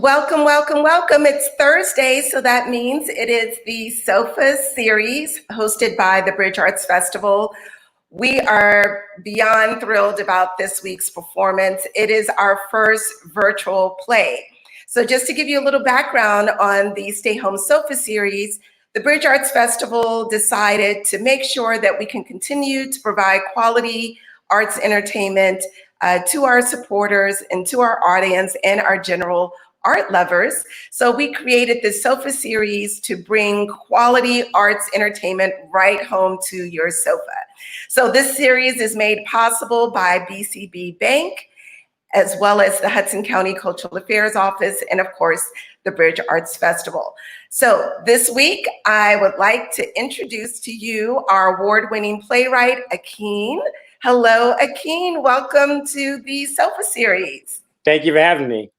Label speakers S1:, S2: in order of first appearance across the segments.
S1: Welcome, welcome, welcome. It's Thursday, so that means it is the SOFA series hosted by the Bridge Arts Festival. We are beyond thrilled about this week's performance. It is our first virtual play. So just to give you a little background on the Stay Home SOFA series, the Bridge Arts Festival decided to make sure that we can continue to provide quality arts entertainment to our supporters and to our audience and our general art lovers. So we created this SOFA series to bring quality arts entertainment right home to your sofa. So this series is made possible by BCB Bank, as well as the Hudson County Cultural Affairs Office, and of course, the Bridge Arts Festival. So this week, I would like to introduce to you our award-winning playwright, Akin. Hello, Akin. Welcome to the SOFA series.
S2: Thank you for having me.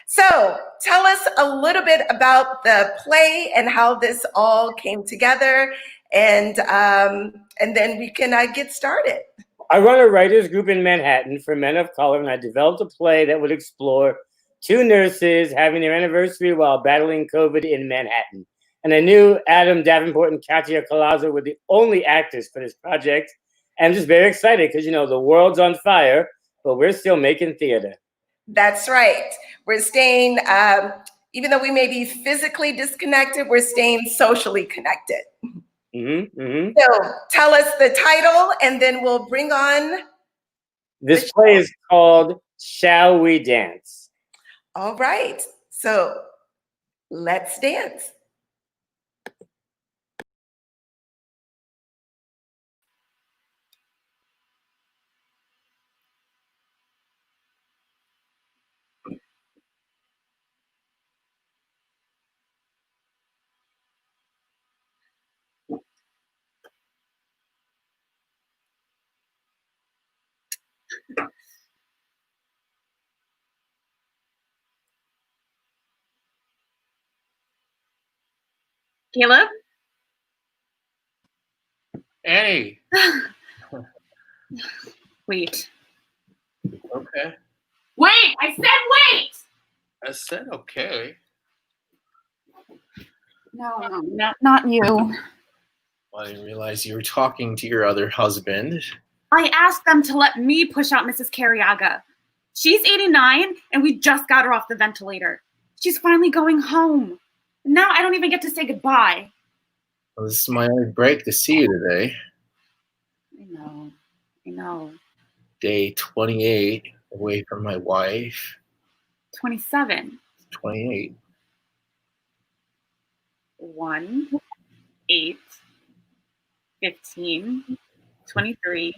S1: So tell us a little bit about the play and how this all came together, and then we can get started.
S2: I run a writers group in Manhattan for men of color, and I developed a play that would explore two nurses having their anniversary while battling COVID in Manhattan. And I knew Adam, Davenport, and Katya Collazo were the only actors for this project. And I'm just very excited because, you know, the world's on fire, but we're still making theater.
S1: That's right. We're staying, even though we may be physically disconnected, we're staying socially connected. So tell us the title, and then we'll bring on.
S2: This play is called Shall We Dance?
S1: All right. So let's dance.
S3: Caleb?
S4: Hey.
S3: Wait.
S4: Okay.
S3: Wait! I said wait!
S4: I said okay.
S3: No, not you.
S4: Well, I didn't realize you were talking to your other husband.
S3: I asked them to let me push out Mrs. Carriaga. She's 89, and we just got her off the ventilator. She's finally going home. Now I don't even get to say goodbye.
S4: Well, this is my only break to see you today.
S3: I know.
S4: Day 28, away from my wife.
S3: 27.
S4: 28.
S3: 1, 8, 15, 23.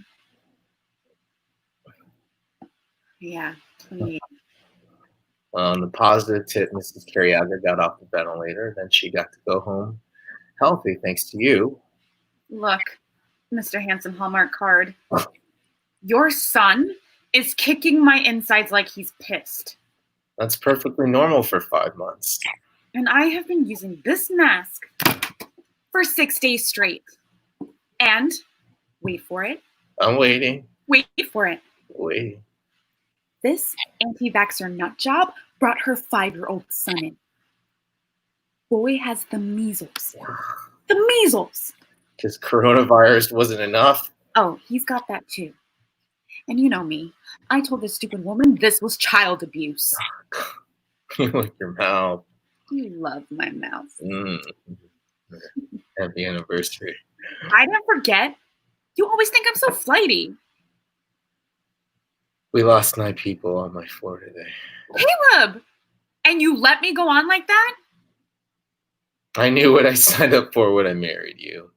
S3: Yeah, 28.
S4: On the positive tip, Mrs. Carriaga got off the ventilator. Then she got to go home healthy, thanks to you.
S3: Look, Mr. Handsome Hallmark card. Your son is kicking my insides like he's pissed.
S4: That's perfectly normal for 5 months.
S3: And I have been using this mask for 6 days straight. And, wait for it.
S4: I'm waiting.
S3: Wait for it.
S4: Waiting.
S3: This anti-vaxxer nut job brought her 5-year-old son in. Boy has the measles. The measles!
S4: Because coronavirus wasn't enough?
S3: Oh, he's got that too. And you know me. I told this stupid woman this was child abuse.
S4: You like your mouth.
S3: You love my mouth.
S4: Happy anniversary.
S3: I didn't forget. You always think I'm so flighty.
S4: We lost 9 people on my floor today.
S3: Caleb! And you let me go on like that?
S4: I knew what I signed up for when I married you.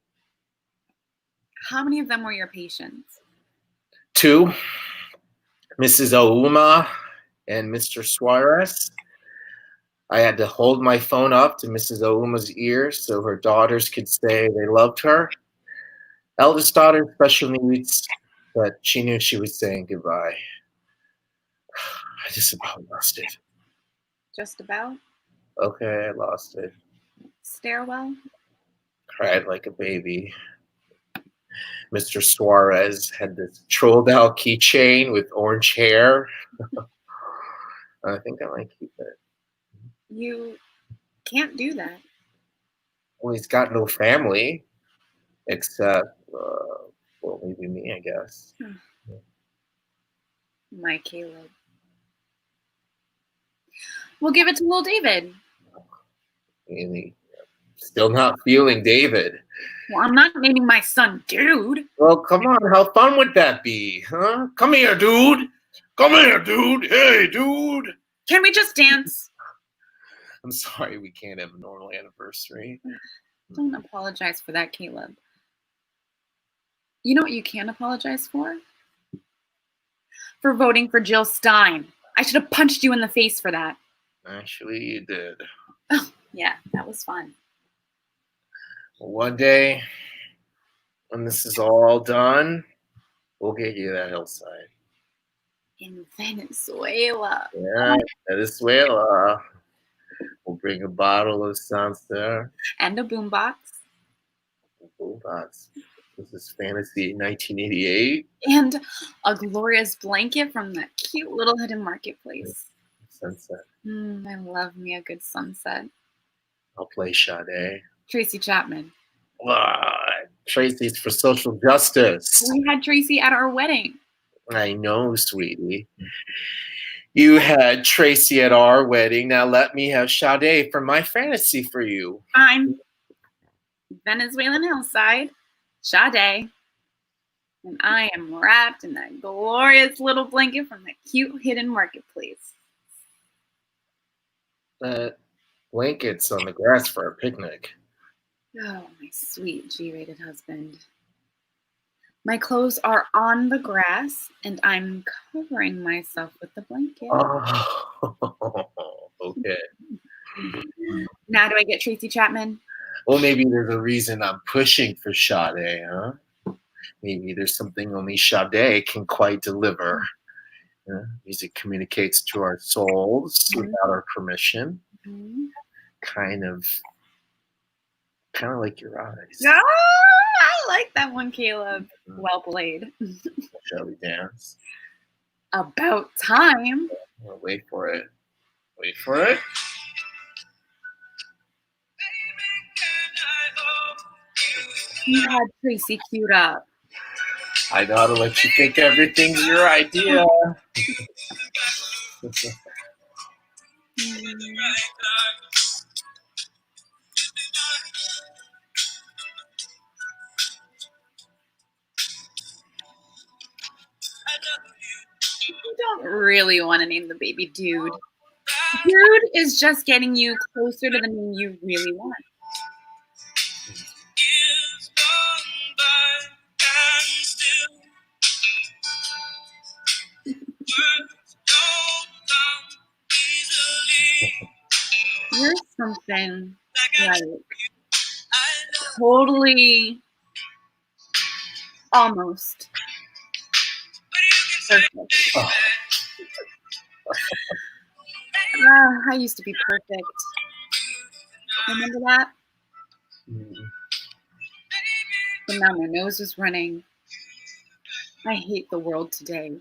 S3: How many of them were your patients?
S4: 2, Mrs. Ouma and Mr. Suarez. I had to hold my phone up to Mrs. Ouma's ear so her daughters could say they loved her. Eldest daughter, special needs, but she knew she was saying goodbye. I just about lost it.
S3: Just about?
S4: Okay, I lost it.
S3: Stairwell?
S4: Cried like a baby. Mr. Suarez had this trolled out keychain with orange hair. I think I might keep it.
S3: You can't do that.
S4: Well, he's got no family except, well, maybe me, I guess.
S3: My Caleb. We'll give it to little David.
S4: Really, still not feeling David.
S3: Well, I'm not naming my son Dude.
S4: Well, come on, how fun would that be, huh? Come here, dude. Come here, dude. Hey, dude.
S3: Can we just dance?
S4: I'm sorry we can't have a normal anniversary.
S3: Don't apologize for that, Caleb. You know what you can apologize for? For voting for Jill Stein. I should have punched you in the face for that.
S4: Actually, you did.
S3: Oh, yeah, that was fun.
S4: Well, one day, when this is all done, we'll get you that hillside.
S3: In Venezuela.
S4: Yeah, Venezuela. We'll bring a bottle of Sancerre.
S3: And a boombox.
S4: Boombox. This is Fantasy 1988.
S3: And a glorious blanket from that cute little hidden marketplace.
S4: Sunset.
S3: I love me a good sunset.
S4: I'll play Sade.
S3: Tracy Chapman.
S4: Tracy's for social justice.
S3: We had Tracy at our wedding.
S4: I know, sweetie. You had Tracy at our wedding. Now let me have Sade for my fantasy for you.
S3: I'm Venezuelan hillside, Sade. And I am wrapped in that glorious little blanket from the cute hidden marketplace.
S4: Blankets on the grass for a picnic.
S3: Oh, my sweet G-rated husband. My clothes are on the grass, and I'm covering myself with the blanket.
S4: Oh, okay.
S3: Now do I get Tracy Chapman?
S4: Well, maybe there's a reason I'm pushing for Sade, huh? Maybe there's something only Sade can quite deliver. Music communicates to our souls without our permission. Kind of like your eyes.
S3: Oh, I like that one, Caleb. Well played.
S4: Shall we dance?
S3: About time.
S4: Well, wait for it. Wait for it.
S3: You had Tracy queued up.
S4: I know how to let you think everything's your idea.
S3: You don't really want to name the baby Dude. Dude is just getting you closer to the name you really want. You're something like totally, almost perfect.
S4: Oh.
S3: I used to be perfect. Remember that? But now my nose is running. I hate the world today.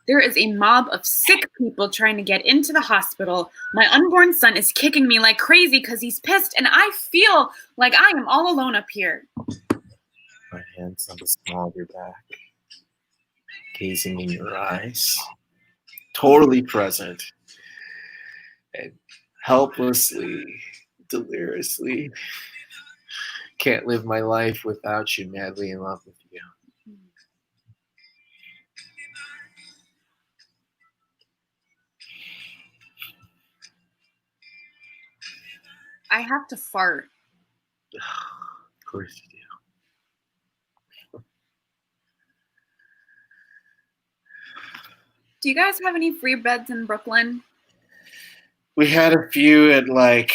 S3: There is a mob of sick people trying to get into the hospital. My unborn son is kicking me like crazy because he's pissed, and I feel like I am all alone up here.
S4: My hands on the small of your back, gazing in your eyes, totally present, and helplessly, deliriously, can't live my life without you, madly in love with you.
S3: I have to fart.
S4: Of course you do.
S3: Do you guys have any free beds in Brooklyn?
S4: We had a few at like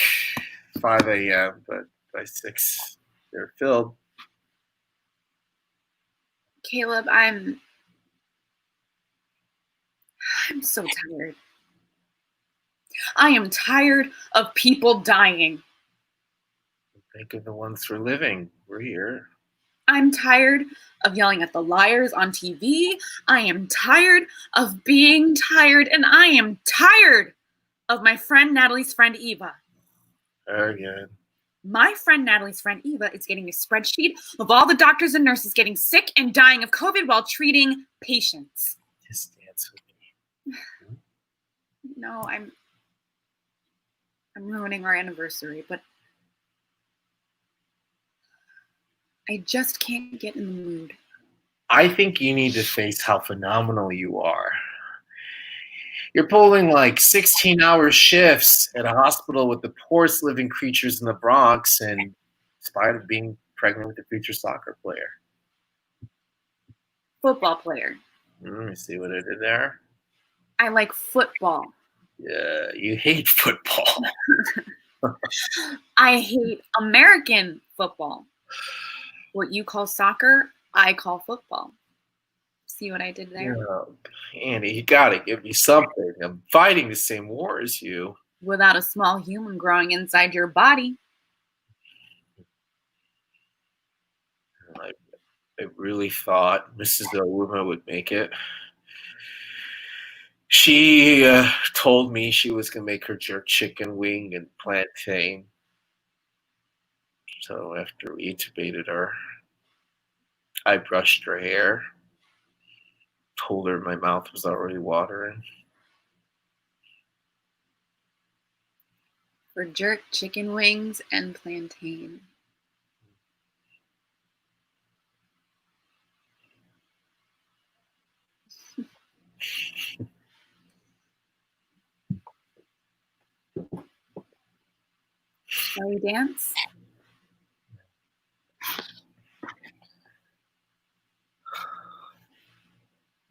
S4: 5 a.m., but by 6, they're filled.
S3: Caleb, I'm so tired. I am tired of people dying.
S4: Think of the ones who are living. We're here.
S3: I'm tired of yelling at the liars on TV. I am tired of being tired, and I am tired of my friend Natalie's friend Eva.
S4: Very good.
S3: My friend Natalie's friend Eva is getting a spreadsheet of all the doctors and nurses getting sick and dying of COVID while treating patients.
S4: Just dance with me.
S3: No, I'm ruining our anniversary, but I just can't get in the mood.
S4: I think you need to face how phenomenal you are. You're pulling like 16-hour shifts at a hospital with the poorest living creatures in the Bronx, and in spite of being pregnant with a future soccer player.
S3: Football player.
S4: Let me see what I did there.
S3: I like football.
S4: Yeah, you hate football.
S3: I hate American football. What you call soccer, I call football. See what I did there?
S4: Yeah, Andy, you gotta give me something. I'm fighting the same war as you.
S3: Without a small human growing inside your body.
S4: I really thought Mrs. Ouma would make it. She told me she was going to make her jerk chicken wing and plantain. So after we intubated her, I brushed her hair, told her my mouth was already watering.
S3: For jerk chicken wings and plantain. Shall we dance?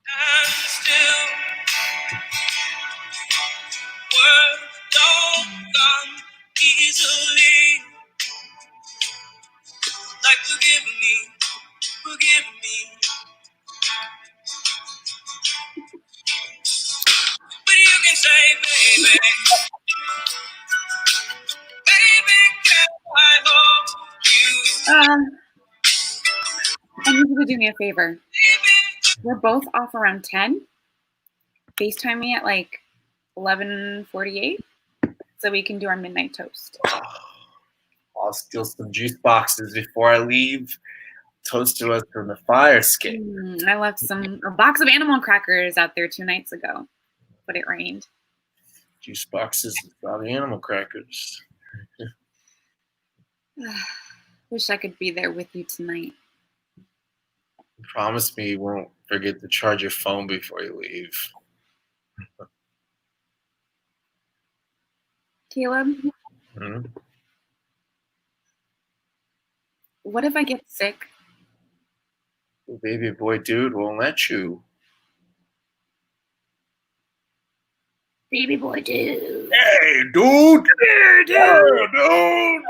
S5: I'm still words don't come easily. Like forgive me. But you can say, baby, can I hold you?
S3: I need you to do me a favor. We're both off around 10. FaceTime me at like 11:48 so we can do our midnight toast.
S4: I'll steal some juice boxes before I leave. Toast to us from the fire escape.
S3: I left a box of animal crackers out there 2 nights ago, but it rained.
S4: Juice boxes without animal crackers.
S3: Wish I could be there with you tonight.
S4: Promise me you won't forget to charge your phone before you leave.
S3: Caleb, what if I get sick?
S4: The baby boy dude won't let you.
S3: Baby boy dude.
S4: Hey, dude!
S3: Dude.
S4: Hey, dude!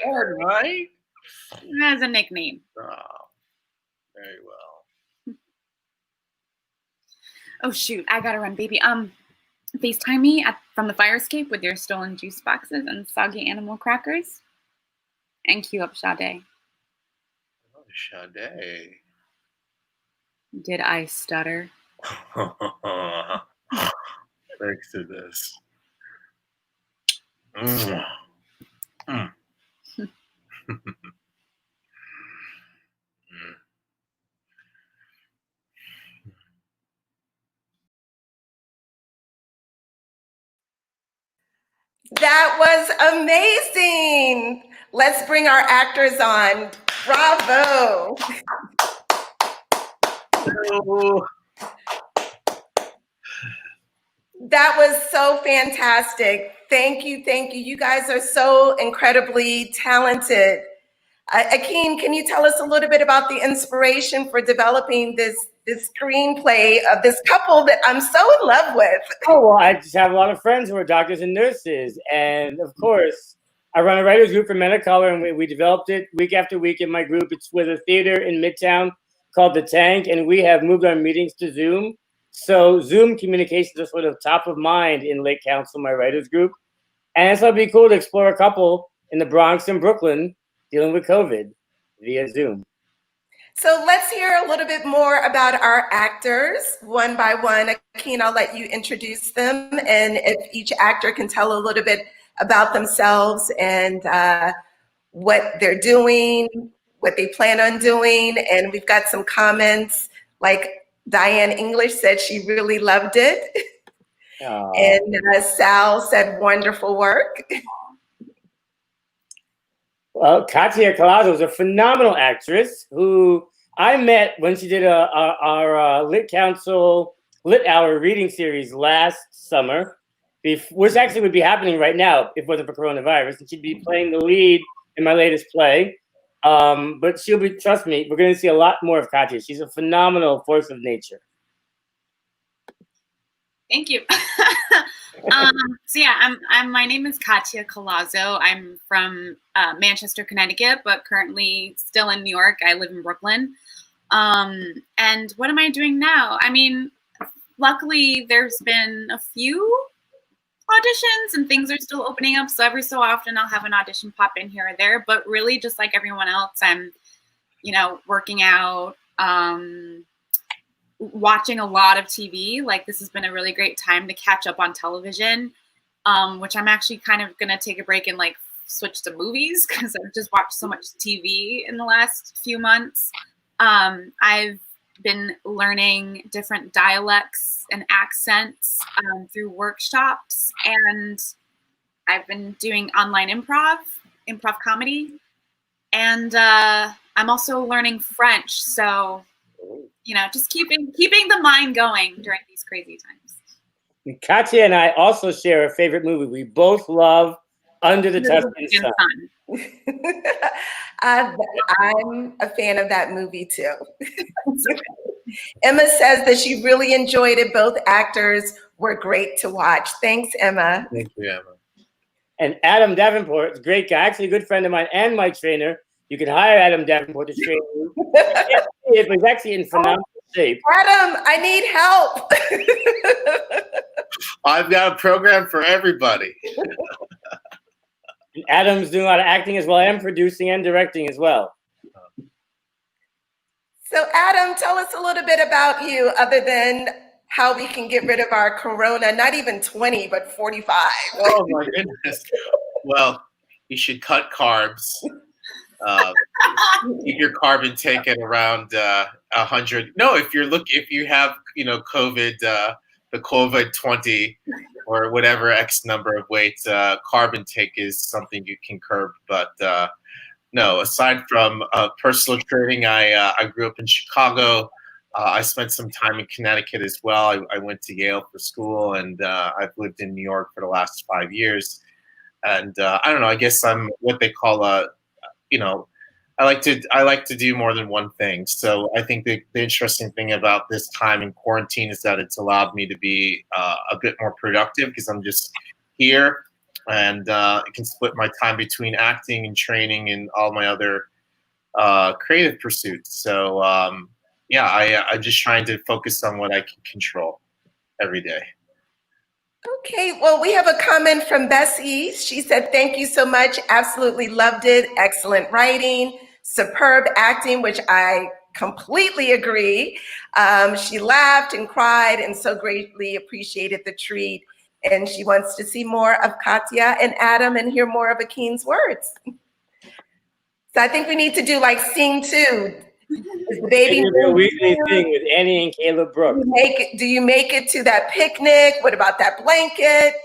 S4: Hard, right?
S3: As a nickname.
S4: Oh, very well.
S3: Oh shoot, I gotta run, baby. FaceTime me from the fire escape with your stolen juice boxes and soggy animal crackers. And cue up Sade.
S4: Oh, Sade.
S3: Did I stutter?
S4: Thanks to this.
S1: That was amazing. Let's bring our actors on. Bravo. That was so fantastic. Thank you. Thank you. You guys are so incredibly talented. Akin, can you tell us a little bit about the inspiration for developing this screenplay of this couple that I'm so in love with?
S2: Oh, well, I just have a lot of friends who are doctors and nurses. And of course, I run a writers group for men of color, and we developed it week after week in my group. It's with a theater in Midtown called The Tank, and we have moved our meetings to Zoom. So Zoom communications are sort of top of mind in Lake Council, my writers group. And it's going to be cool to explore a couple in the Bronx and Brooklyn dealing with COVID via Zoom.
S1: So let's hear a little bit more about our actors, one by one. Akin, I'll let you introduce them, and if each actor can tell a little bit about themselves and what they're doing, what they plan on doing. And we've got some comments, like Diane English said she really loved it. And Sal said wonderful work.
S2: Well, Katya Collazo is a phenomenal actress who I met when she did our Lit Council Lit Hour reading series last summer, which actually would be happening right now if it wasn't for coronavirus. And she'd be playing the lead in my latest play. But she'll be, trust me, we're going to see a lot more of Katya. She's a phenomenal force of nature.
S3: Thank you. So yeah, my name is Katya Collazo. I'm from Manchester, Connecticut, but currently still in New York. I live in Brooklyn. And what am I doing now? I mean, luckily there's been a few auditions and things are still opening up. So every so often I'll have an audition pop in here or there, but really just like everyone else, I'm, working out, watching a lot of TV. Like, this has been a really great time to catch up on television, which I'm actually kind of going to take a break and like switch to movies because I've just watched so much TV in the last few months. I've been learning different dialects and accents through workshops, and I've been doing online improv comedy, and I'm also learning French. So, just keeping the mind going during these crazy times.
S2: Katya and I also share a favorite movie. We both love Under the Tuscan Sun.
S1: I'm a fan of that movie too. Emma says that she really enjoyed it. Both actors were great to watch. Thanks, Emma.
S4: Thank you, Emma.
S2: And Adam Davenport is a great guy, actually a good friend of mine and my trainer. You can hire Adam Davenport to train you. But he's actually in phenomenal shape.
S1: Adam, I need help.
S4: I've got a program for everybody.
S2: And Adam's doing a lot of acting as well, and producing and directing as well.
S1: So Adam, tell us a little bit about you, other than how we can get rid of our corona, not even 20, but 45.
S4: Oh my goodness. Well, you should cut carbs. Keep your carb intake at around 100. No, if you have COVID, the COVID 20 or whatever X number of weight, carb intake is something you can curb. But no, aside from personal training, I grew up in Chicago. I spent some time in Connecticut as well. I went to Yale for school, and I've lived in New York for the last 5 years. And I don't know. I guess I'm what they call I like to do more than one thing. So I think the interesting thing about this time in quarantine is that it's allowed me to be a bit more productive because I'm just here, and I can split my time between acting and training and all my other creative pursuits. So I'm just trying to focus on what I can control every day.
S1: Okay, well, we have a comment from Bessie. She said, thank you so much. Absolutely loved it. Excellent writing, superb acting, which I completely agree. She laughed and cried and so greatly appreciated the treat. And she wants to see more of Katya and Adam and hear more of Akin's words. So I think we need to do like scene 2. Is the baby
S2: a weekly thing with Annie and Caleb Brooks.
S1: Do you make it to that picnic? What about that blanket?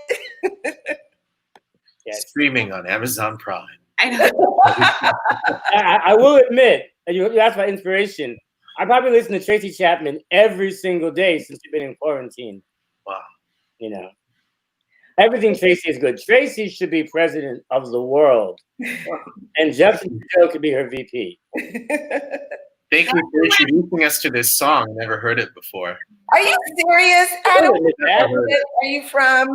S2: Yes.
S4: Streaming on Amazon Prime.
S3: I know.
S2: I will admit, and you asked about inspiration. I probably listen to Tracy Chapman every single day since we've been in quarantine.
S4: Wow.
S2: Everything Tracy is good. Tracy should be president of the world, and Justin Trudeau could be her VP.
S4: Thank you for introducing us to this song. Never heard it before.
S1: Are you serious? Adam, where are you from?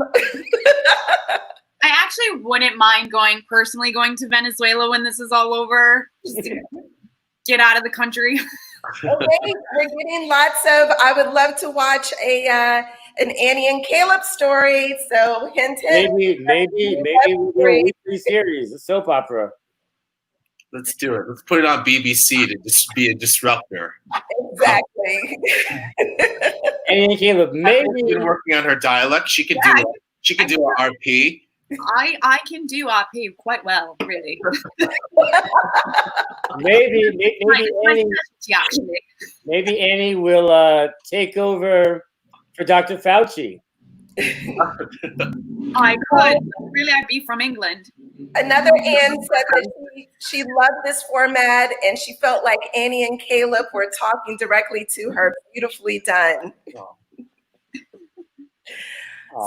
S3: I actually wouldn't mind personally going to Venezuela when this is all over. Just to get out of the country.
S1: Okay, we're getting lots of, I would love to watch an Annie and Caleb story. So hint, hint.
S2: Maybe we'll do a weekly series, a soap opera.
S4: Let's do it. Let's put it on BBC to just be a disruptor.
S1: Exactly.
S2: And Caleb, maybe
S4: She's been working on her dialect. She could do. She could do a RP.
S3: I can do RP quite well, really.
S2: maybe
S3: My
S2: Annie,
S3: specialty, actually.
S2: maybe Annie will take over for Dr. Fauci.
S3: I could. Really, I'd be from England.
S1: Another Ann said that she loved this format and she felt like Annie and Caleb were talking directly to her. Beautifully done.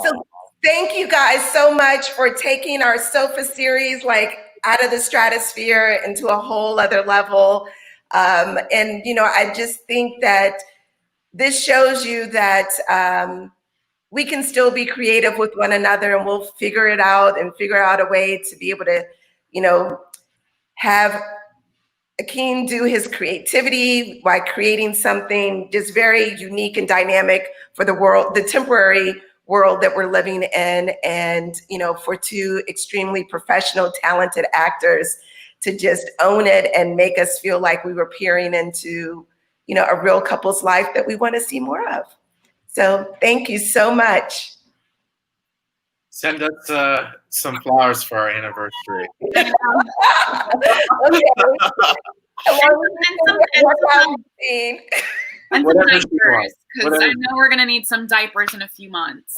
S1: So thank you guys so much for taking our sofa series like out of the stratosphere into a whole other level. And, you know, I just think that this shows you that we can still be creative with one another, and we'll figure it out and figure out a way to be able to, you know, have Akin do his creativity by creating something just very unique and dynamic for the world, the temporary world that we're living in. And, you know, for two extremely professional, talented actors to just own it and make us feel like we were peering into, you know, a real couple's life that we want to see more of. So thank you so much.
S4: Send us some flowers for our anniversary.
S1: Okay.
S3: And some
S4: Whatever she
S3: diapers,
S4: wants.
S3: because
S4: Whatever.
S3: I know we're gonna need some diapers in a few months.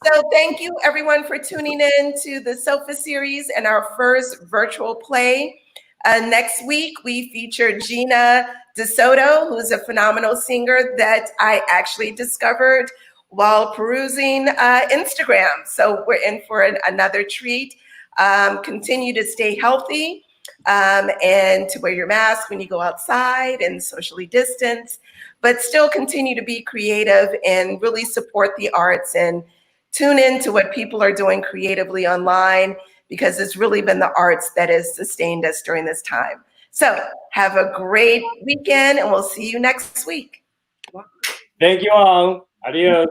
S1: So thank you everyone for tuning in to the Sofa series and our first virtual play. Next week, we feature Gina DeSoto, who's a phenomenal singer that I actually discovered while perusing Instagram. So we're in for another treat. Continue to stay healthy and to wear your mask when you go outside and socially distance, but still continue to be creative and really support the arts and tune in to what people are doing creatively online, because it's really been the arts that has sustained us during this time. So have a great weekend and we'll see you next week.
S2: Thank you all. Adios.